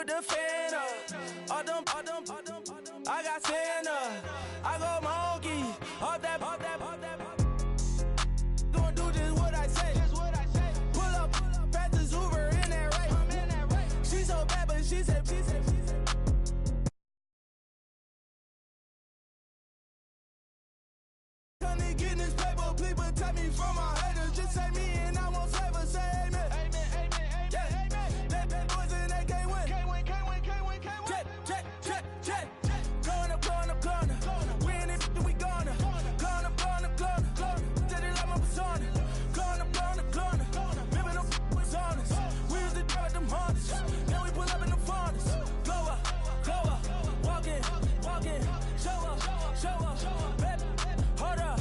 with the fan up. I got Santa. I go monkey. Off that. Gonna do just what I say. Pull up, Practice Uber in that race. She so bad, but she said. Getting this paper, please protect me from my haters. Just say me and I won't save say amen. Yeah, that boys and they can't win. Jet. Going up. We in it, we gonna. Going up. Did it like my persona. Going up. Living up was honest. We used to drive them Hondas. Now we pull up in the furnace. Glow up. Walking. Show up. Baby, hold up.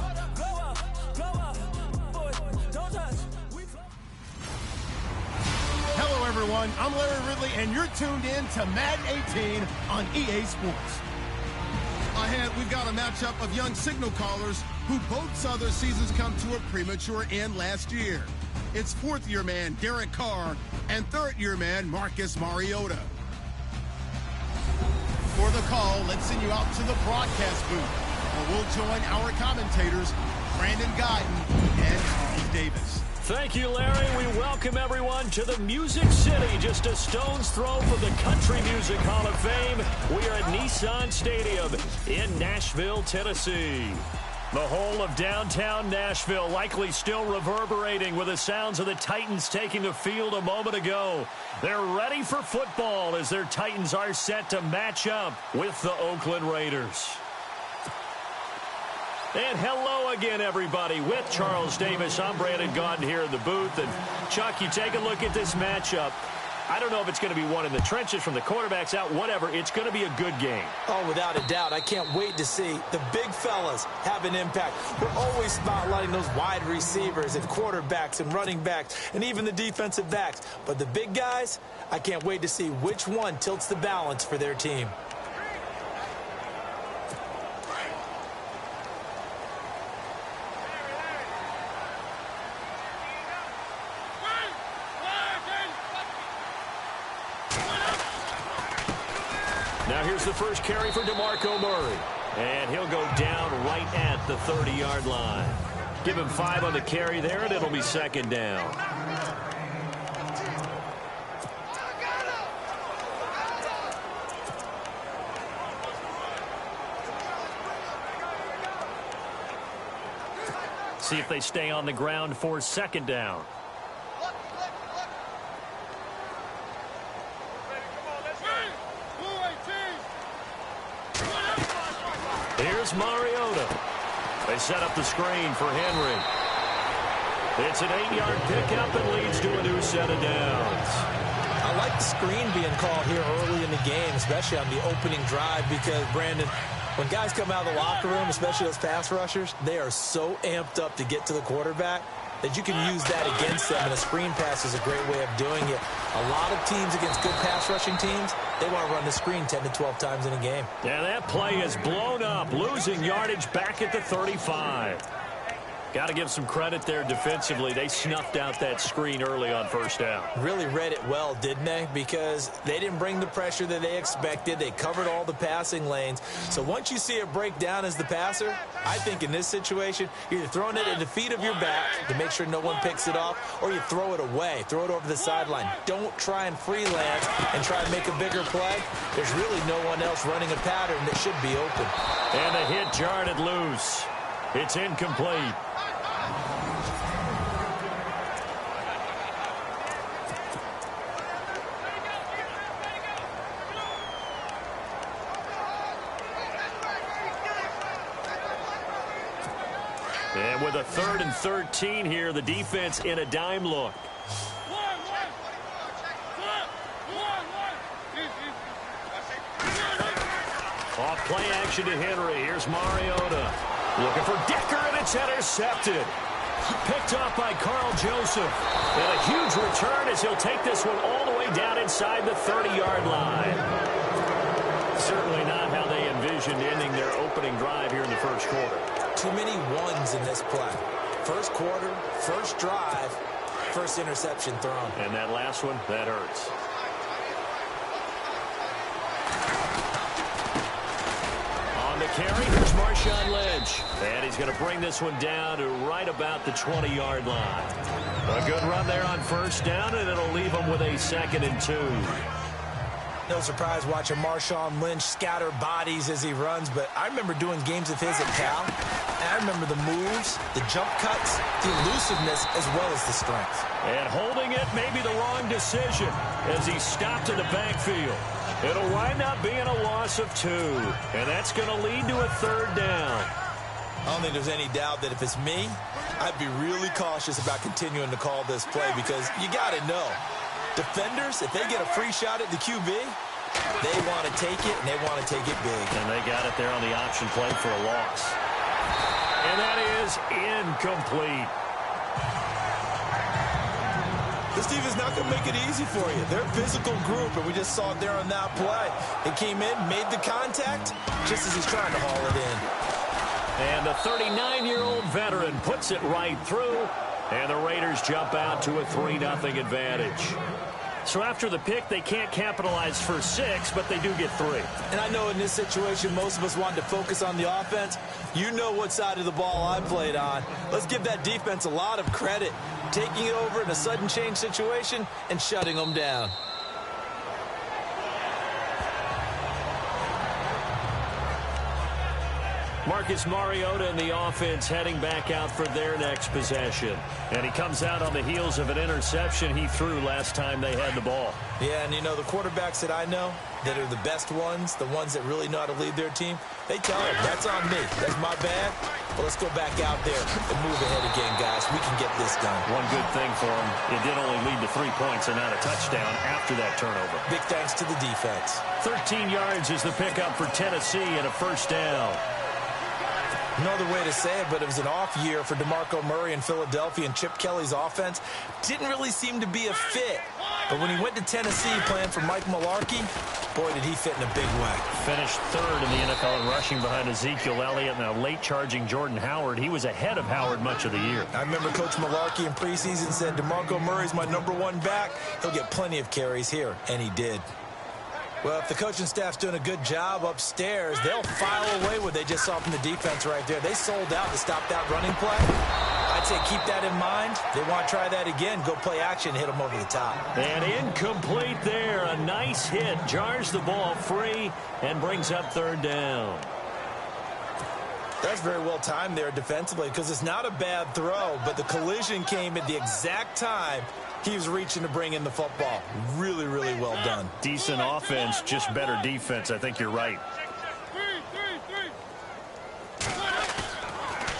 Hello, everyone. I'm Larry Ridley, and you're tuned in to Madden 18 on EA Sports. Ahead, we've got a matchup of young signal callers who both saw their seasons come to a premature end last year. It's fourth-year man Derek Carr and third-year man Marcus Mariota. For the call, let's send you out to the broadcast booth, where we'll join our commentators, Brandon Guyton and Charles Davis. Thank you, Larry. We welcome everyone to the Music City, just a stone's throw from the Country Music Hall of Fame. We are at Nissan Stadium in Nashville, Tennessee. The whole of downtown Nashville likely still reverberating with the sounds of the Titans taking the field a moment ago. They're ready for football as their Titans are set to match up with the Oakland Raiders. And hello again, everybody. With Charles Davis, I'm Brandon Guyton here in the booth. And, Chuck, you take a look at this matchup. I don't know if it's going to be one in the trenches from the quarterbacks out, whatever. It's going to be a good game. Oh, without a doubt. I can't wait to see the big fellas have an impact. We're always spotlighting those wide receivers and quarterbacks and running backs and even the defensive backs. But the big guys, I can't wait to see which one tilts the balance for their team. Now here's the first carry for DeMarco Murray. And he'll go down right at the 30-yard line. Give him 5 on the carry there, and it'll be second down. See if they stay on the ground for second down. Here's Mariota. They set up the screen for Henry. It's an 8-yard pickup and leads to a new set of downs. I like the screen being called here early in the game, especially on the opening drive, because, Brandon, when guys come out of the locker room, especially those pass rushers, they are so amped up to get to the quarterback that you can use that against them, and a screen pass is a great way of doing it. A lot of teams against good pass rushing teams, they want to run the screen 10 to 12 times in a game. Yeah, that play is blown up, losing yardage back at the 35. Got to give some credit there defensively. They snuffed out that screen early on first down. Really read it well, didn't they? Because they didn't bring the pressure that they expected. They covered all the passing lanes. So once you see it break down as the passer, I think in this situation, you're either throwing it at the feet of your back to make sure no one picks it off, or you throw it away. Throw it over the sideline. Don't try and freelance and try and make a bigger play. There's really no one else running a pattern that should be open. And the hit jarred it loose. It's incomplete. And with a 3rd and 13 here, the defense in a dime look. Off play action to Henry. Here's Mariota. Looking for Decker, and it's intercepted. Picked off by Carl Joseph. And a huge return as he'll take this one all the way down inside the 30-yard line. Certainly not how they envisioned ending their opening drive here in the first quarter. Too many ones in this play. First quarter, first drive, first interception thrown. And that last one, that hurts. carry. Here's Marshawn Lynch. And he's going to bring this one down to right about the 20-yard line. A good run there on first down, and it'll leave him with a 2nd and 2. No surprise watching Marshawn Lynch scatter bodies as he runs, but I remember doing games of his at Cal, and I remember the moves, the jump cuts, the elusiveness, as well as the strength. And holding it may be the wrong decision as he stopped in the backfield. It'll wind up being a loss of 2, and that's going to lead to a 3rd down. I don't think there's any doubt that if it's me, I'd be really cautious about continuing to call this play because you got to know, defenders, if they get a free shot at the QB, they want to take it, and they want to take it big. And they got it there on the option play for a loss. And that is incomplete. This defense is not going to make it easy for you. They're a physical group, and we just saw it there on that play. It came in, made the contact, just as he's trying to haul it in. And the 39-year-old veteran puts it right through, and the Raiders jump out to a 3-0 advantage. So after the pick, they can't capitalize for 6, but they do get 3. And I know in this situation, most of us wanted to focus on the offense. You know what side of the ball I played on. Let's give that defense a lot of credit, taking it over in a sudden change situation and shutting them down. Marcus Mariota and the offense heading back out for their next possession. And he comes out on the heels of an interception he threw last time they had the ball. Yeah, and you know, the quarterbacks that I know that are the best ones, the ones that really know how to lead their team, they tell them, that's on me. That's my bad. But let's go back out there and move ahead again, guys. We can get this done. One good thing for him, it did only lead to 3 points and not a touchdown after that turnover. Big thanks to the defense. 13 yards is the pickup for Tennessee and a 1st down. No other way to say it, but it was an off year for DeMarco Murray in Philadelphia, and Chip Kelly's offense didn't really seem to be a fit. But when he went to Tennessee playing for Mike Mularkey, boy, did he fit in a big way. Finished 3rd in the NFL in rushing behind Ezekiel Elliott and a late-charging Jordan Howard. He was ahead of Howard much of the year. I remember Coach Mularkey in preseason said, DeMarco Murray's my #1 back. He'll get plenty of carries here, and he did. Well, if the coaching staff's doing a good job upstairs, they'll file away what they just saw from the defense right there. They sold out to stop that running play. I'd say keep that in mind. They want to try that again. Go play action, hit them over the top. And incomplete there. A nice hit. Jars the ball free and brings up 3rd down. That's very well timed there defensively because it's not a bad throw, but the collision came at the exact time he was reaching to bring in the football. Really, really well done. Decent offense, just better defense. I think you're right.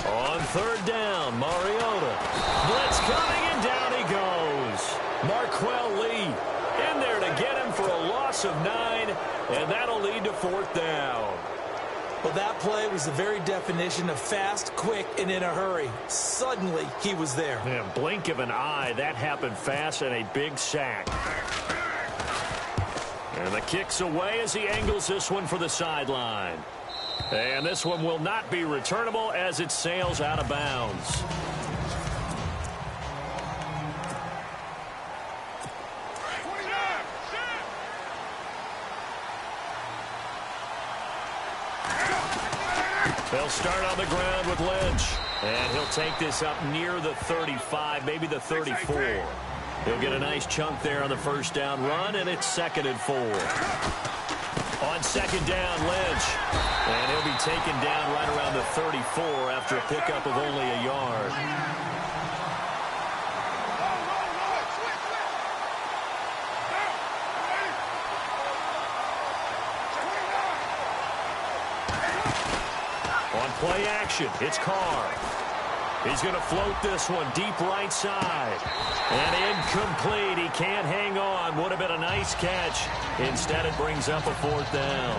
On 3rd down, Mariota. Blitz coming, and down he goes. Marquell Lee in there to get him for a loss of 9, and that'll lead to 4th down. Well, that play was the very definition of fast, quick, and in a hurry. Suddenly, he was there. Yeah, blink of an eye. That happened fast and a big sack. And the kick's away as he angles this one for the sideline. And this one will not be returnable as it sails out of bounds. They'll start on the ground with Lynch. And he'll take this up near the 35, maybe the 34. He'll get a nice chunk there on the 1st down run, and it's 2nd and 4. On 2nd down, Lynch. And he'll be taken down right around the 34 after a pickup of only a yard. On play action, it's Carr. He's going to float this one deep right side. And incomplete. He can't hang on. Would have been a nice catch. Instead, it brings up a 4th down.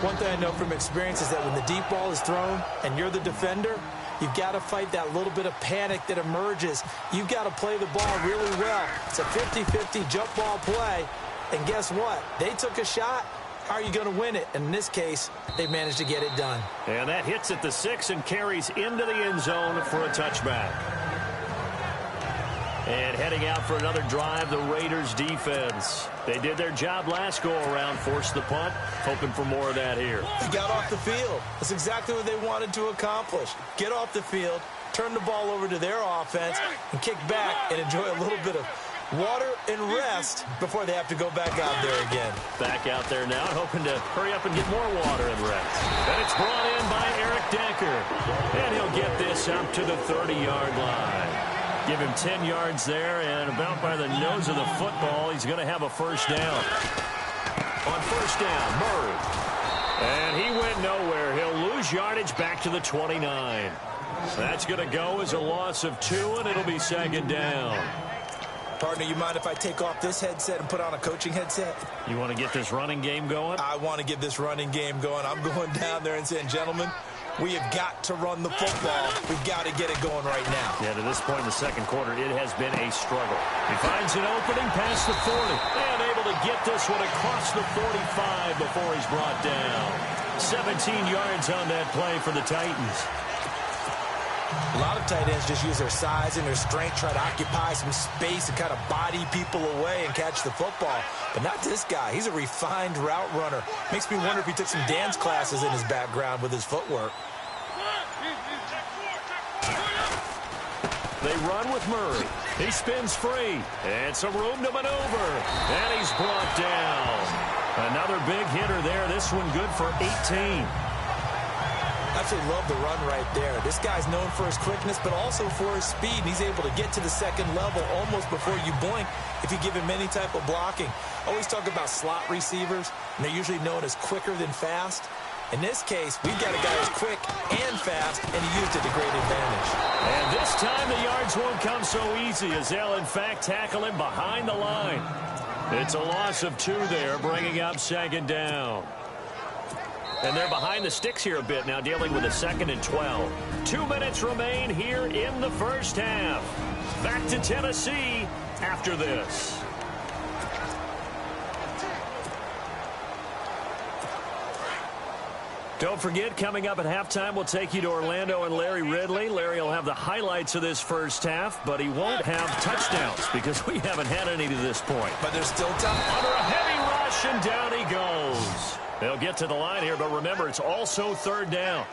One thing I know from experience is that when the deep ball is thrown and you're the defender, you've got to fight that little bit of panic that emerges. You've got to play the ball really well. It's a 50-50 jump ball play. And guess what? They took a shot. How are you going to win it? And in this case, they managed to get it done. And that hits at the 6 and carries into the end zone for a touchback. And heading out for another drive, the Raiders defense. They did their job last go-around, forced the punt, hoping for more of that here. They got off the field. That's exactly what they wanted to accomplish. Get off the field, turn the ball over to their offense, and kick back and enjoy a little bit of water and rest before they have to go back out there again. Back out there now, hoping to hurry up and get more water and rest. And it's brought in by Eric Decker. And he'll get this up to the 30-yard line. Give him 10 yards there, and about by the nose of the football, he's going to have a first down. On first down, Murray. And he went nowhere. He'll lose yardage back to the 29. That's going to go as a loss of 2, and it'll be second down. Partner, you mind if I take off this headset and put on a coaching headset? You want to get this running game going? I want to get this running game going. I'm going down there and saying, gentlemen, we have got to run the football. We've got to get it going right now. Yeah, to this point in the second quarter, it has been a struggle. He finds an opening past the 40. And able to get this one across the 45 before he's brought down. 17 yards on that play for the Titans. A lot of tight ends just use their size and their strength, try to occupy some space and kind of body people away and catch the football. But not this guy. He's a refined route runner. Makes me wonder if he took some dance classes in his background with his footwork. They run with Murray. He spins free. And some room to maneuver. And he's brought down. Another big hitter there. This one good for 18. Absolutely love the run right there. This guy's known for his quickness, but also for his speed. And he's able to get to the second level almost before you blink if you give him any type of blocking. Always talk about slot receivers, and they're usually known as quicker than fast. In this case, we've got a guy who's quick and fast, and he used it to great advantage. And this time the yards won't come so easy as they'll, in fact, tackle him behind the line. It's a loss of 2 there, bringing up second down. And they're behind the sticks here a bit now, dealing with a 2nd and 12. 2 minutes remain here in the first half. Back to Tennessee after this. Don't forget, coming up at halftime, we'll take you to Orlando and Larry Ridley. Larry will have the highlights of this first half, but he won't have touchdowns because we haven't had any to this point. But there's still time. Under a heavy rush, and down he goes. They'll get to the line here, but remember, it's also third down.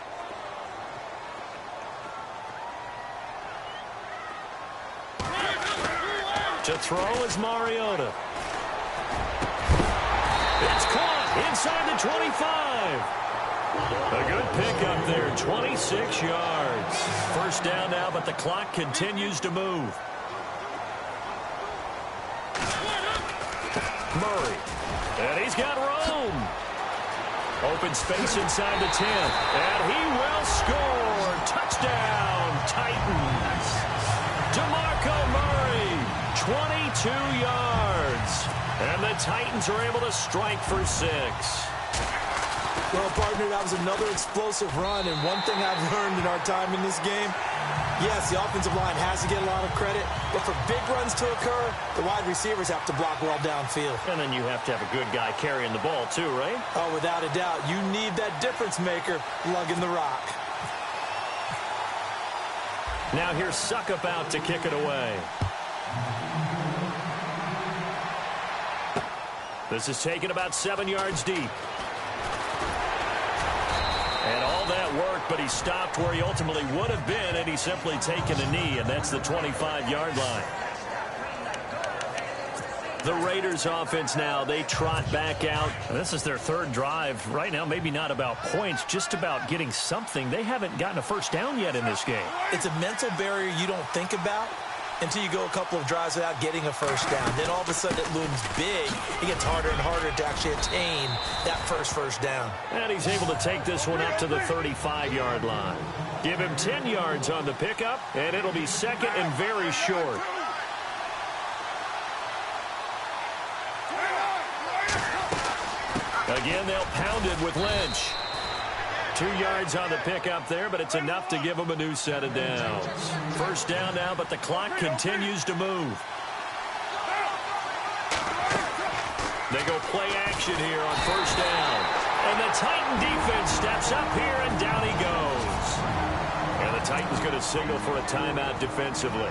To throw is Mariota. It's caught inside the 25. A good pickup there, 26 yards. First down now, but the clock continues to move. Murray. And he's got room. Open space inside the 10. And he will score. Touchdown, Titans. DeMarco Murray, 22 yards. And the Titans are able to strike for 6. Well, partner, that was another explosive run, and one thing I've learned in our time in this game, yes, the offensive line has to get a lot of credit, but for big runs to occur, the wide receivers have to block well downfield. And then you have to have a good guy carrying the ball too, right? Oh, without a doubt. You need that difference maker lugging the rock. Now here's Suckup out to kick it away. This is taken about 7 yards deep. And all that work, but he stopped where he ultimately would have been, and he's simply taken a knee, and that's the 25-yard line. The Raiders offense now, they trot back out. This is their third drive. Right now, maybe not about points, just about getting something. They haven't gotten a first down yet in this game. It's a mental barrier you don't think about until you go a couple of drives without getting a first down. Then all of a sudden it looms big. It gets harder and harder to actually attain that first down. And he's able to take this one up to the 35-yard line. Give him 10 yards on the pickup, and it'll be second and very short. Again, they'll pound it with Lynch. 2 yards on the pickup there, but it's enough to give them a new set of downs. First down now, but the clock continues to move. They go play action here on first down. And the Titan defense steps up here, and down he goes. And the Titans going to signal for a timeout defensively.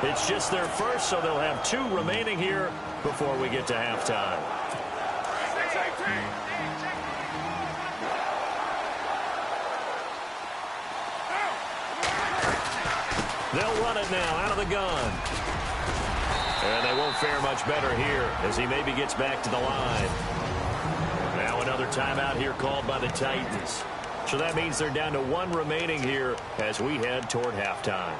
It's just their first, so they'll have 2 remaining here before we get to halftime. They'll run it now out of the gun. And they won't fare much better here as he maybe gets back to the line. Now another timeout here called by the Titans. So that means they're down to 1 remaining here as we head toward halftime.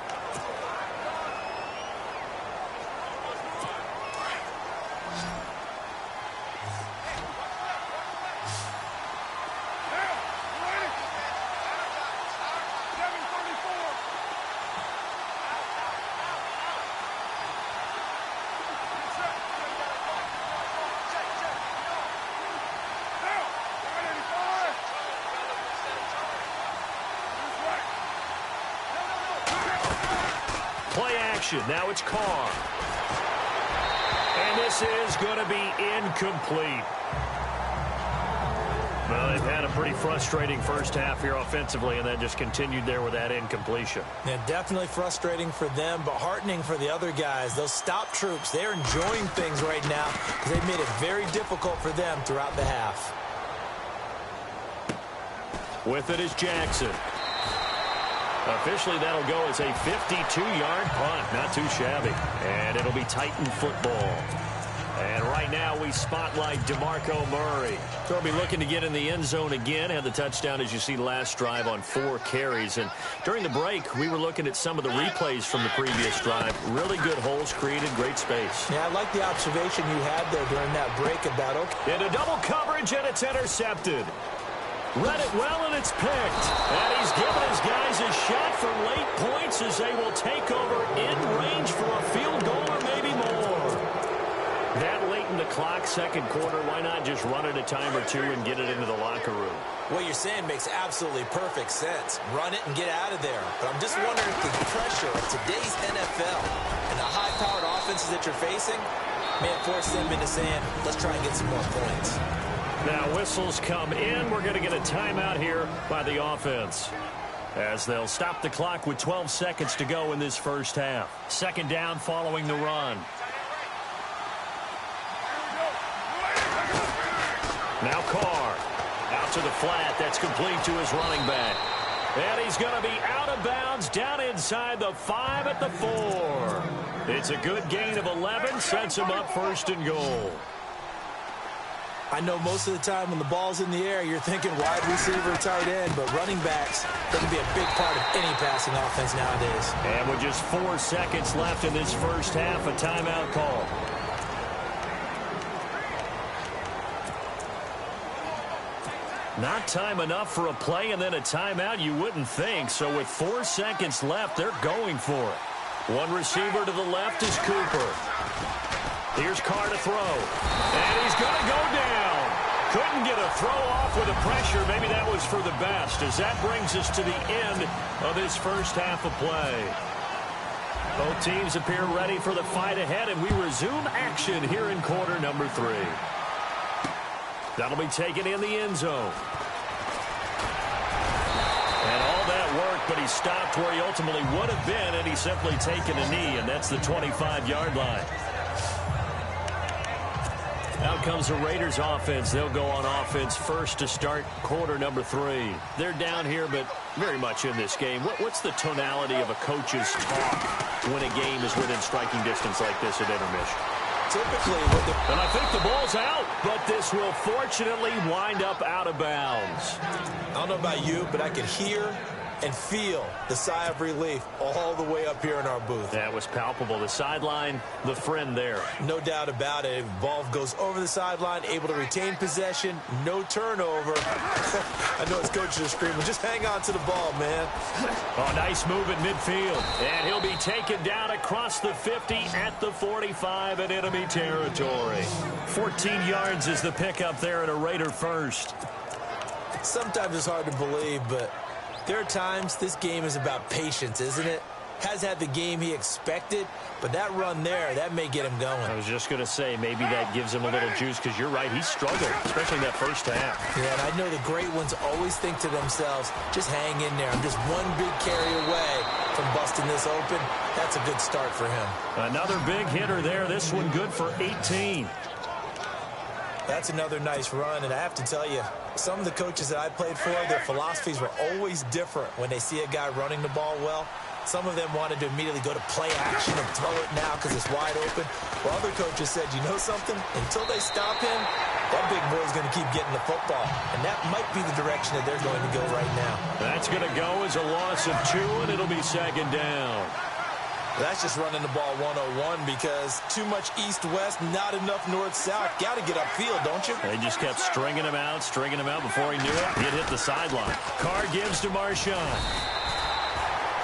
Now it's Carr. And this is going to be incomplete. Well, they've had a pretty frustrating first half here offensively, and then just continued there with that incompletion. Yeah, definitely frustrating for them, but heartening for the other guys. Those stop troops, they're enjoying things right now because they've made it very difficult for them throughout the half. With it is Jackson. Officially, that'll go as a 52-yard punt. Not too shabby. And it'll be Titan football. And right now, we spotlight DeMarco Murray. He'll be looking to get in the end zone again. Had the touchdown, as you see, last drive on 4 carries. And during the break, we were looking at some of the replays from the previous drive. Really good holes created, great space. Yeah, I like the observation you had there during that break about, okay. Into double coverage, and it's intercepted. Read it well, and it's picked. And he's given his guys a shot for late points as they will take over in range for a field goal or maybe more. That late in the clock, second quarter, why not just run it a time or 2 and get it into the locker room? What you're saying makes absolutely perfect sense. Run it and get out of there. But I'm just wondering if the pressure of today's NFL and the high-powered offenses that you're facing may have forced them into saying, let's try and get some more points. Now whistles come in. We're going to get a timeout here by the offense as they'll stop the clock with 12 seconds to go in this first half. Second down following the run. Now Carr out to the flat. That's complete to his running back. And he's going to be out of bounds down inside the 5 at the 4. It's a good gain of 11. Sets him up first and goal. I know most of the time when the ball's in the air, you're thinking wide receiver, tight end, but running backs, they can be a big part of any passing offense nowadays. And with just 4 seconds left in this first half, a timeout call. Not time enough for a play and then a timeout, you wouldn't think. So with 4 seconds left, they're going for it. One receiver to the left is Cooper. Here's Carr to throw. And he's going to go down. Couldn't get a throw off with the pressure. Maybe that was for the best, as that brings us to the end of this first half of play. Both teams appear ready for the fight ahead, and we resume action here in quarter number 3. That'll be taken in the end zone. And all that work, but he stopped where he ultimately would have been, and he's simply taken a knee, and that's the 25-yard line. Out comes the Raiders offense. They'll go on offense first to start quarter number 3. They're down here, but very much in this game. What's the tonality of a coach's talk when a game is within striking distance like this at intermission? Typically, and I think the ball's out, but this will fortunately wind up out of bounds. I don't know about you, but I can hear and feel the sigh of relief all the way up here in our booth. That was palpable. The sideline, the friend there. No doubt about it. Ball goes over the sideline, able to retain possession, no turnover. I know his coaches are screaming, just hang on to the ball, man. Oh, nice move in midfield. And he'll be taken down across the 50 at the 45 in enemy territory. 14 yards is the pickup there at a Raider first. Sometimes it's hard to believe, but there are times this game is about patience, isn't it? Has had the game he expected, but that run there, that may get him going. I was just going to say, maybe that gives him a little juice, because you're right, he struggled, especially in that first half. Yeah, and I know the great ones always think to themselves, just hang in there. I'm just one big carry away, busting this open. That's a good start for him. Another big hitter there. This one good for 18. That's another nice run, and I have to tell you, some of the coaches that I played for, their philosophies were always different when they see a guy running the ball well. Some of them wanted to immediately go to play action and throw it now because it's wide open. While other coaches said, you know something? Until they stop him, that big boy's going to keep getting the football. And that might be the direction that they're going to go right now. That's going to go as a loss of 2, and it'll be second down. That's just running the ball 101 because too much east-west, not enough north-south. Got to get upfield, don't you? They just kept stringing him out before he knew it. He'd hit the sideline. Carr gives to Marshawn.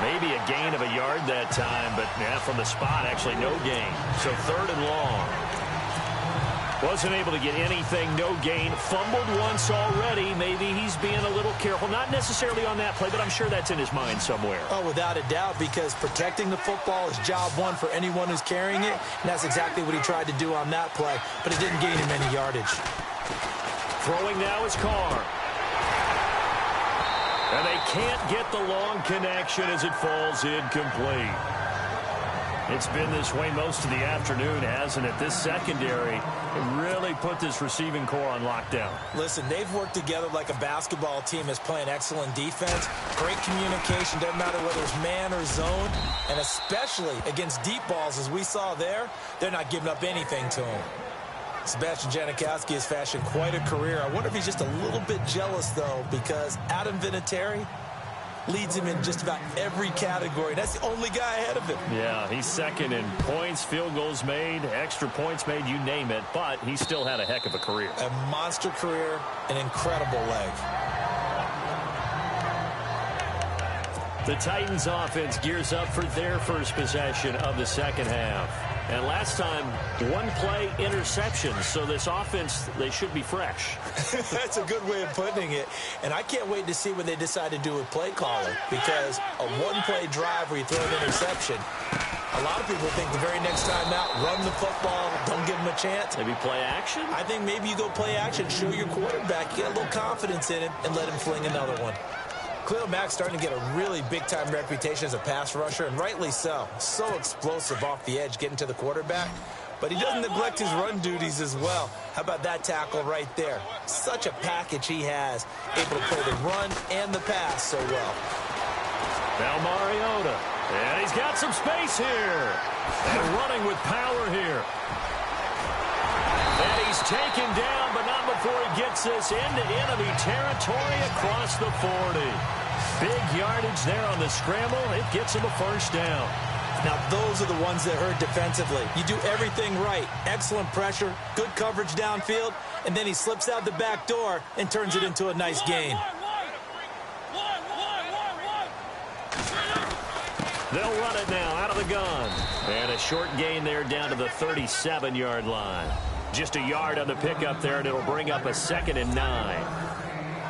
Maybe a gain of a yard that time, but yeah, from the spot, actually no gain. So 3rd and long. Wasn't able to get anything, no gain. Fumbled once already. Maybe he's being a little careful. Not necessarily on that play, but I'm sure that's in his mind somewhere. Oh, without a doubt, because protecting the football is job one for anyone who's carrying it, and that's exactly what he tried to do on that play, but it didn't gain him any yardage. Throwing now is Carr. And they can't get the long connection as it falls incomplete. It's been this way most of the afternoon, hasn't it? This secondary really put this receiving core on lockdown. Listen, they've worked together like a basketball team is playing excellent defense. Great communication, doesn't matter whether it's man or zone. And especially against deep balls, as we saw there, they're not giving up anything to him. Sebastian Janikowski has fashioned quite a career. I wonder if he's just a little bit jealous, though, because Adam Vinatieri leads him in just about every category. That's the only guy ahead of him. Yeah, he's second in points, field goals made, extra points made, you name it. But he still had a heck of a career. A monster career, an incredible leg. The Titans offense gears up for their first possession of the second half. And last time, 1 play interception. So this offense, they should be fresh. That's a good way of putting it. And I can't wait to see when they decide to do a play caller. Because a 1-play drive where you throw an interception, a lot of people think the very next time out, run the football, don't give them a chance. Maybe play action? I think maybe you go play action, show your quarterback, get a little confidence in him, and let him fling another one. Khalil Mack's starting to get a really big-time reputation as a pass rusher, and rightly so. So explosive off the edge, getting to the quarterback. But he doesn't neglect his run duties as well. How about that tackle right there? Such a package he has, able to play the run and the pass so well. Now Mariota, and he's got some space here. And running with power here. And he's taken down, but not before he gets this into enemy territory across the 40. Big yardage there on the scramble. It gets him a first down. Now, those are the ones that hurt defensively. You do everything right. Excellent pressure, good coverage downfield, and then he slips out the back door and turns it into a nice gain. They'll run it now out of the gun. And a short gain there down to the 37-yard line. Just a yard on the pickup there, and it'll bring up a 2nd and 9.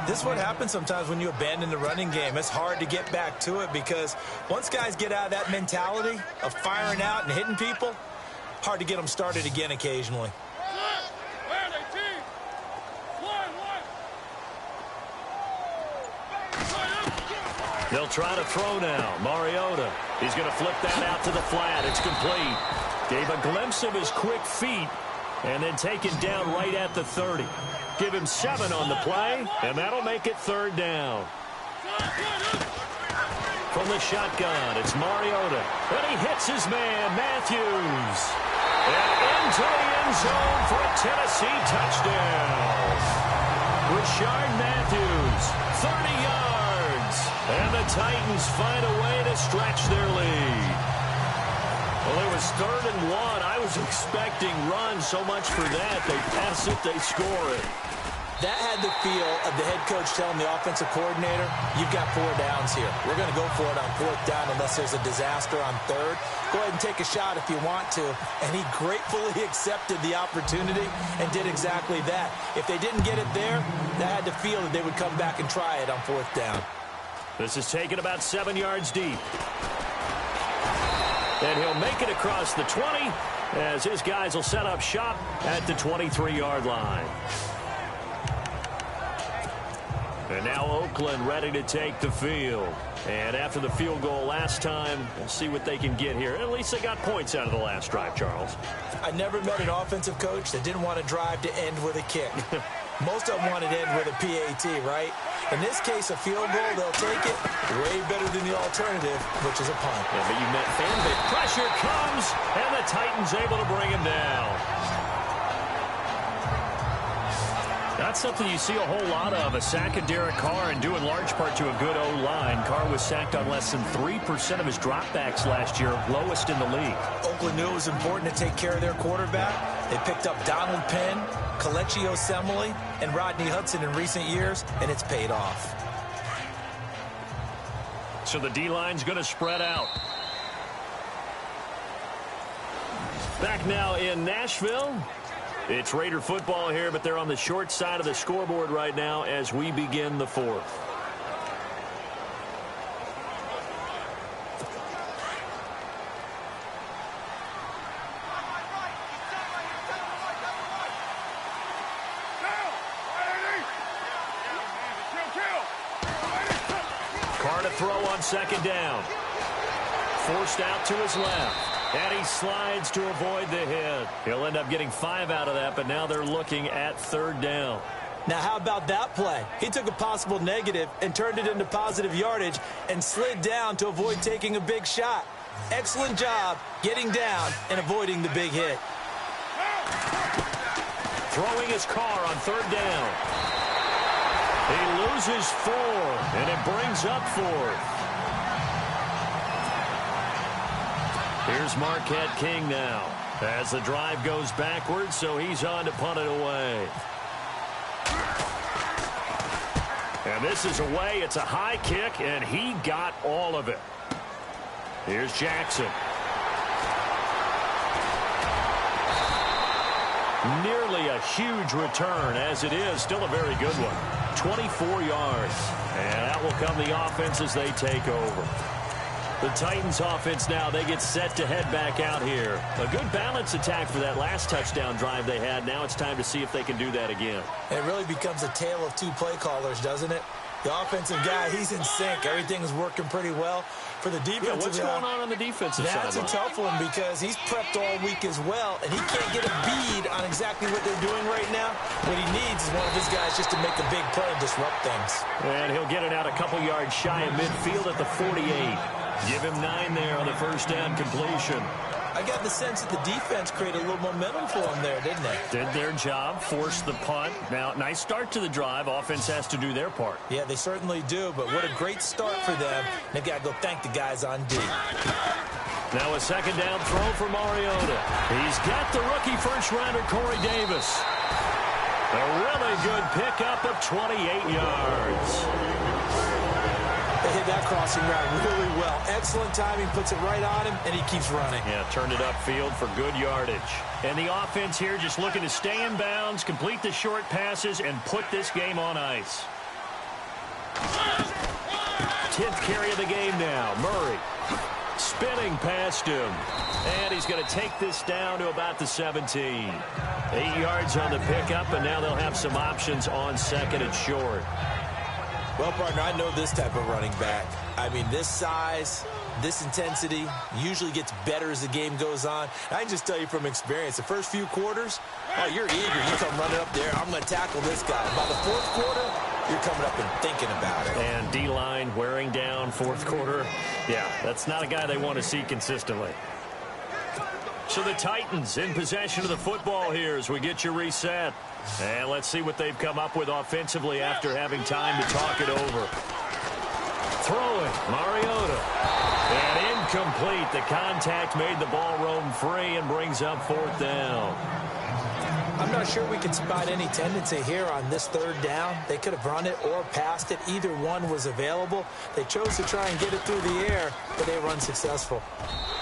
This is what happens sometimes when you abandon the running game. It's hard to get back to it because once guys get out of that mentality of firing out and hitting people, hard to get them started again occasionally. They'll try to throw now. Mariota. He's going to flip that out to the flat. It's complete. Gave a glimpse of his quick feet and then taken down right at the 30. Give him 7 on the play, and that'll make it 3rd down. From the shotgun, it's Mariota. And he hits his man, Matthews. And into the end zone for a Tennessee touchdown. Rashard Matthews, 30 yards. And the Titans find a way to stretch their lead. Well, it was 3rd and 1. I was expecting run so much for that. They pass it, they score it. That had the feel of the head coach telling the offensive coordinator, you've got 4 downs here. We're going to go for it on 4th down unless there's a disaster on 3rd. Go ahead and take a shot if you want to. And he gratefully accepted the opportunity and did exactly that. If they didn't get it there, that had the feel that they would come back and try it on 4th down. This is taken about 7 yards deep. And he'll make it across the 20 as his guys will set up shop at the 23-yard line. And now Oakland ready to take the field. And after the field goal last time, we'll see what they can get here. At least they got points out of the last drive, Charles. I never met an offensive coach that didn't want to drive to end with a kick. Most of them wanted to end with a PAT, right? In this case, a field goal, they'll take it. Way better than the alternative, which is a punt. Yeah, but you met fan base. Pressure comes, and the Titans able to bring him down. That's something you see a whole lot of, a sack of Derek Carr, and due in large part to a good O-line. Carr was sacked on less than 3% of his dropbacks last year, lowest in the league. Oakland knew it was important to take care of their quarterback. They picked up Donald Penn, Kelechi Osemele, and Rodney Hudson in recent years, and it's paid off. So the D-line's going to spread out. Back now in Nashville. It's Raider football here, but they're on the short side of the scoreboard right now as we begin the fourth. Carr to throw on second down. Forced out to his left. And he slides to avoid the hit. He'll end up getting 5 out of that, but now they're looking at third down. Now, how about that play? He took a possible negative and turned it into positive yardage and slid down to avoid taking a big shot. Excellent job getting down and avoiding the big hit. Throwing his Carr on third down. He loses 4, and it brings up 4th. Here's Marquette King now as the drive goes backwards, so he's on to punt it away. And this is away. It's a high kick, and he got all of it. Here's Jackson. Nearly a huge return, as it is. Still a very good one. 24 yards. And that will come the offense as they take over. The Titans offense now, they get set to head back out here. A good balance attack for that last touchdown drive they had. Now it's time to see if they can do that again. It really becomes a tale of two play callers, doesn't it? The offensive guy, he's in sync. Everything is working pretty well. For the defensive what's going on the defensive side? That's a tough one because he's prepped all week as well, and he can't get a bead on exactly what they're doing right now. What he needs is one of his guys just to make a big play and disrupt things. And he'll get it out a couple yards shy of midfield at the 48. Give him 9 there on the first down completion. I got the sense that the defense created a little momentum for him there, didn't they? Did their job, forced the punt. Now, nice start to the drive. Offense has to do their part. Yeah, they certainly do, but what a great start for them. They've got to go thank the guys on D. Now a second down throw for Mariota. He's got the rookie first-rounder Corey Davis. A really good pickup of 28 yards. They hit that crossing route really well. Excellent timing, puts it right on him, and he keeps running. Yeah, turned it upfield for good yardage. And the offense here just looking to stay in bounds, complete the short passes, and put this game on ice. 10th carry of the game now. Murray spinning past him. And he's going to take this down to about the 17. 8 yards on the pickup, and now they'll have some options on second and short. Well, partner, I know this type of running back. I mean, this size, this intensity usually gets better as the game goes on. I can just tell you from experience, the first few quarters, oh, you're eager. You come running up there, I'm going to tackle this guy. By the fourth quarter, you're coming up and thinking about it. And D-line wearing down fourth quarter. Yeah, that's not a guy they want to see consistently. So the Titans in possession of the football here as we get you reset. And let's see what they've come up with offensively after having time to talk it over. Throwing, Mariota. And incomplete. The contact made the ball roam free and brings up fourth down. I'm not sure we can spot any tendency here on this third down. They could have run it or passed it. Either one was available. They chose to try and get it through the air, but they were unsuccessful.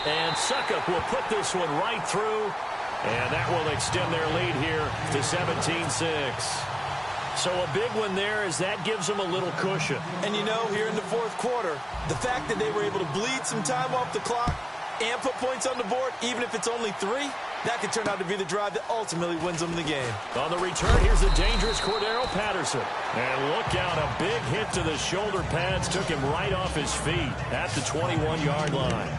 And Suckup will put this one right through. And that will extend their lead here to 17-6. So a big one there as that gives them a little cushion. And you know, here in the fourth quarter, the fact that they were able to bleed some time off the clock, and put points on the board, even if it's only 3, that could turn out to be the drive that ultimately wins them the game. On the return, here's the dangerous Cordero Patterson. And look out, a big hit to the shoulder pads took him right off his feet at the 21-yard line.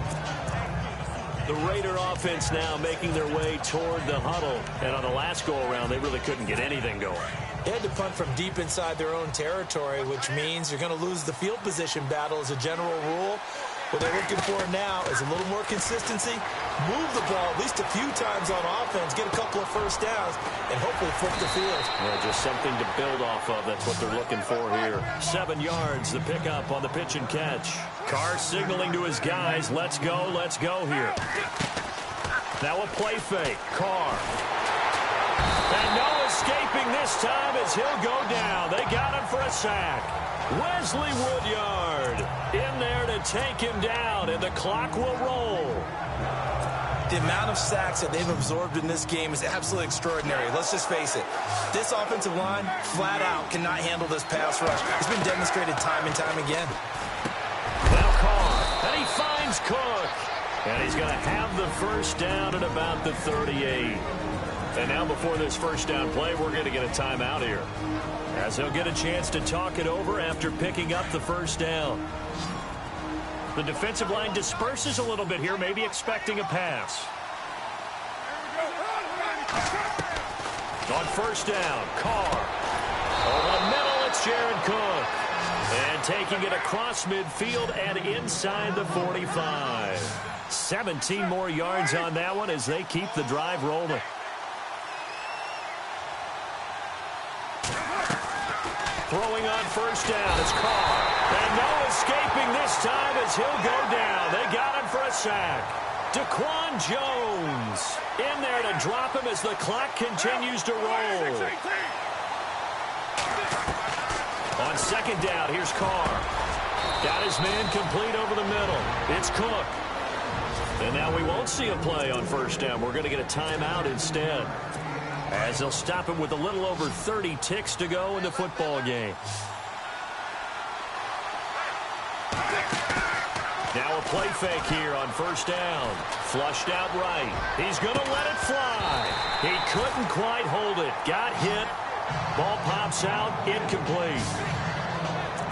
The Raider offense now making their way toward the huddle. And on the last go-around, they really couldn't get anything going. They had to punt from deep inside their own territory, which means you're going to lose the field position battle as a general rule. What they're looking for now is a little more consistency, move the ball at least a few times on offense, get a couple of first downs, and hopefully flip the field. Yeah, just something to build off of. That's what they're looking for here. 7 yards, the pickup on the pitch and catch. Carr signaling to his guys, let's go here. Now a play fake. Carr. And no escaping this time as he'll go down. They got him for a sack. Wesley Woodyard in there to take him down, and the clock will roll. The amount of sacks that they've absorbed in this game is absolutely extraordinary. Let's just face it. This offensive line, flat out, cannot handle this pass rush. It's been demonstrated time and time again. Now Carr, and he finds Cook. And he's going to have the first down at about the 38. And now before this first down play, we're going to get a timeout here, as he'll get a chance to talk it over after picking up the first down. The defensive line disperses a little bit here, maybe expecting a pass. On first down, Carr. Over the middle, it's Jared Cook. And taking it across midfield and inside the 45. 17 more yards on that one as they keep the drive rolling. Throwing on first down is Carr. And no escaping this time as he'll go down. They got him for a sack. Daquan Jones in there to drop him as the clock continues to roll. On second down, here's Carr. Got his man complete over the middle. It's Cook. And now we won't see a play on first down. We're going to get a timeout instead, as they'll stop him with a little over 30 ticks to go in the football game. Now a play fake here on first down. Flushed out right. He's going to let it fly. He couldn't quite hold it. Got hit. Ball pops out. Incomplete.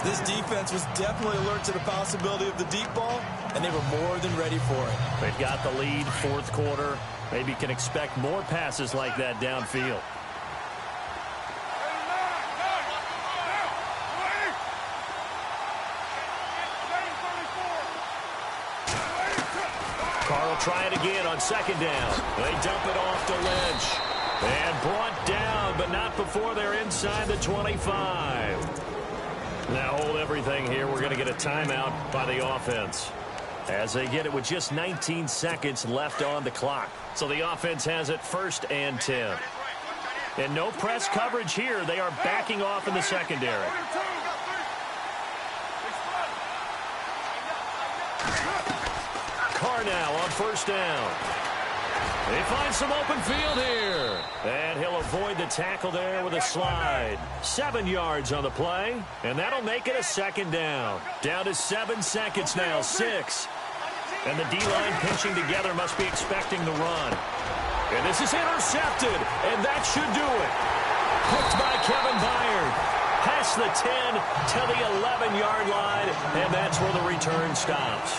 This defense was definitely alert to the possibility of the deep ball, and they were more than ready for it. They've got the lead, fourth quarter. Maybe can expect more passes like that downfield. Carr will try it again on second down. They dump it off to Lynch. And brought down, but not before they're inside the 25. Now hold everything here. We're going to get a timeout by the offense, as they get it with just 19 seconds left on the clock. So the offense has it 1st and 10. And no press coverage here. They are backing off in the secondary. Carr now on first down. They find some open field here. And he'll avoid the tackle there with a slide. 7 yards on the play, and that'll make it a second down. Down to 7 seconds now, 6. And the D-line pinching together, must be expecting the run. And this is intercepted, and that should do it. Hooked by Kevin Byard. Past the 10 to the 11-yard line, and that's where the return stops.